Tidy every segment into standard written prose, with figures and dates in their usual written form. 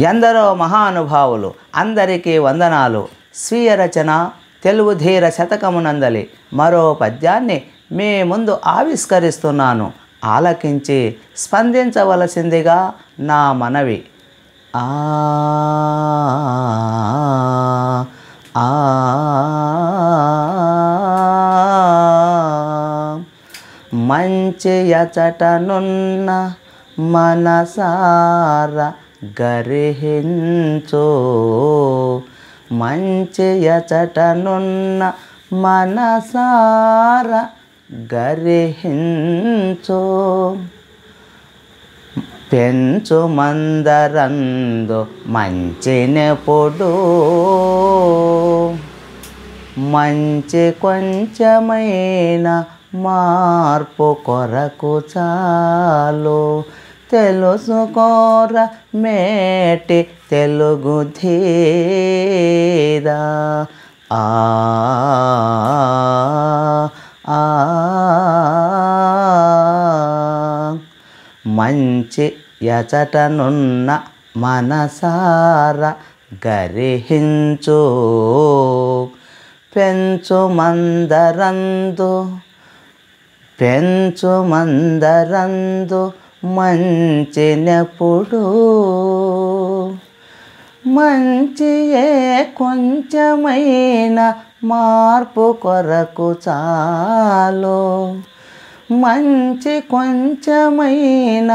ఎందరో మహానుభావులు అందరికీ వందనాలు. స్వీయ రచన తెలుగు ధీర శతకమునందలి మరో పద్యాన్ని మీ ముందు ఆవిష్కరిస్తున్నాను. ఆలకించి స్పందించవలసిందిగా నా మనవి. మంచి యచటనున్న మనసార గరిహించు, మంచి యచటనున్న మనసార గరిహించు. పెంచు మందరందు మంచినెప్పుడు, మంచి కొంచెమైన మార్పు కొరకు చాలు. తెలుసుకోర మేటి తెలుగు ధీరా. మంచి యచటనున్న మనసార గరిహించు. పెంచు మందరందు మంచినెప్పుడు, మంచియే కొంచెమైన మార్పు కొరకు చాలు. మంచి కొంచెమైన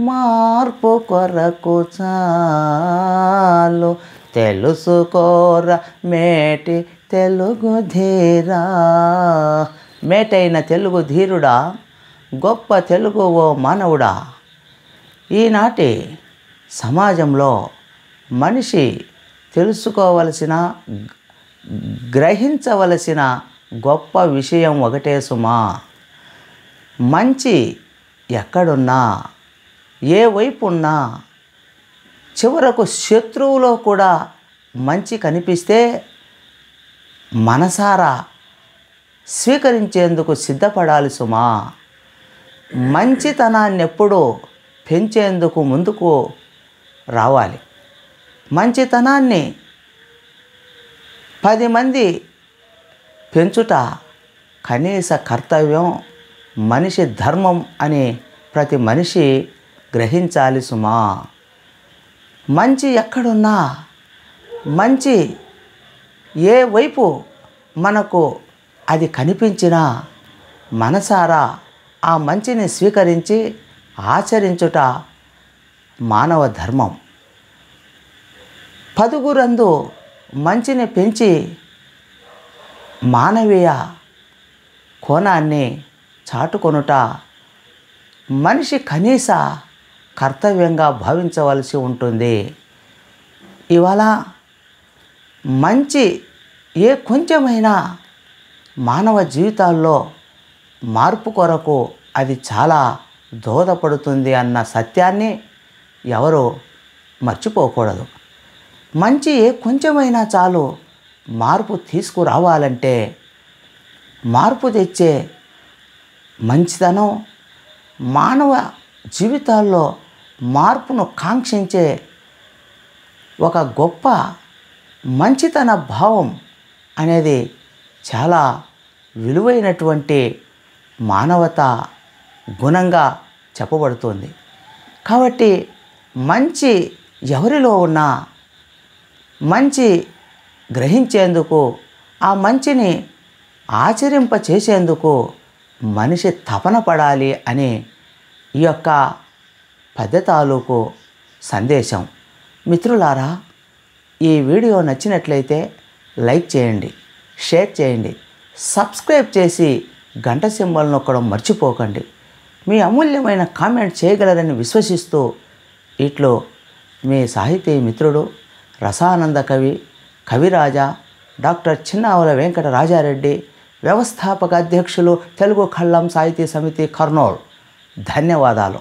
మార్పు కొరకు చాలు. తెలుసుకోర మేటి తెలుగు ధీరా. మేటైన తెలుగు ధీరుడా, గొప్ప తెలుగు ఓ మానవుడా, ఈనాటి సమాజంలో మనిషి తెలుసుకోవలసిన, గ్రహించవలసిన గొప్ప విషయం ఒకటే సుమా. మంచి ఎక్కడున్నా, ఏ వైపు ఉన్నా, చివరకు శత్రువులో కూడా మంచి కనిపిస్తే మనసారా స్వీకరించేందుకు సిద్ధపడాలి సుమా. మంచితనాన్ని ఎప్పుడూ పెంచేందుకు ముందుకు రావాలి. మంచితనాన్ని 10 మంది పెంచుట కనీస కర్తవ్యం, మనిషి ధర్మం అని ప్రతి మనిషి గ్రహించాలి సుమా. మంచి ఎక్కడున్నా, మంచి ఏ వైపు మనకు అది కనిపించినా మనసారా ఆ మంచిని స్వీకరించి ఆచరించుట మానవ ధర్మం. 10గురందు మంచిని పెంచి మానవీయ కోణాన్ని చాటుకొనుట మనిషి కనీస కర్తవ్యంగా భావించవలసి ఉంటుంది. ఇవాళ మంచి ఏ కొంచెమైనా మానవ జీవితాల్లో మార్పు కొరకు అది చాలా దోహదపడుతుంది అన్న సత్యాన్ని ఎవరు మర్చిపోకూడదు. మంచి ఏ కొంచెమైనా చాలు మార్పు తీసుకురావాలంటే, మార్పు తెచ్చే మంచితనం, మానవ జీవితాల్లో మార్పును కాంక్షించే ఒక గొప్ప మంచితన భావం అనేది చాలా విలువైనటువంటి మానవత గుణంగా చెప్పబడుతుంది. కాబట్టి మంచి ఎవరిలో ఉన్నా మంచి గ్రహించేందుకు, ఆ మంచిని ఆచరింపచేసేందుకు మనిషి తపన పడాలి అని ఈ యొక్క పద్ధతాలకు సందేశం. మిత్రులారా, ఈ వీడియో నచ్చినట్లయితే లైక్ చేయండి, షేర్ చేయండి, సబ్స్క్రైబ్ చేసి గంట సింబల్ నొక్కడం మర్చిపోకండి. మీ అమూల్యమైన కామెంట్ చేయగలరని విశ్వసిస్తూ ఇట్లో మీ సాహితీ మిత్రుడు, రసానంద కవి, కవిరాజా డాక్టర్ చిన్నావుల వెంకట రాజారెడ్డి, వ్యవస్థాపక అధ్యక్షులు తెలుగు కళ్ళం సాహితీ సమితి, కర్నూలు. ధన్యవాదాలు.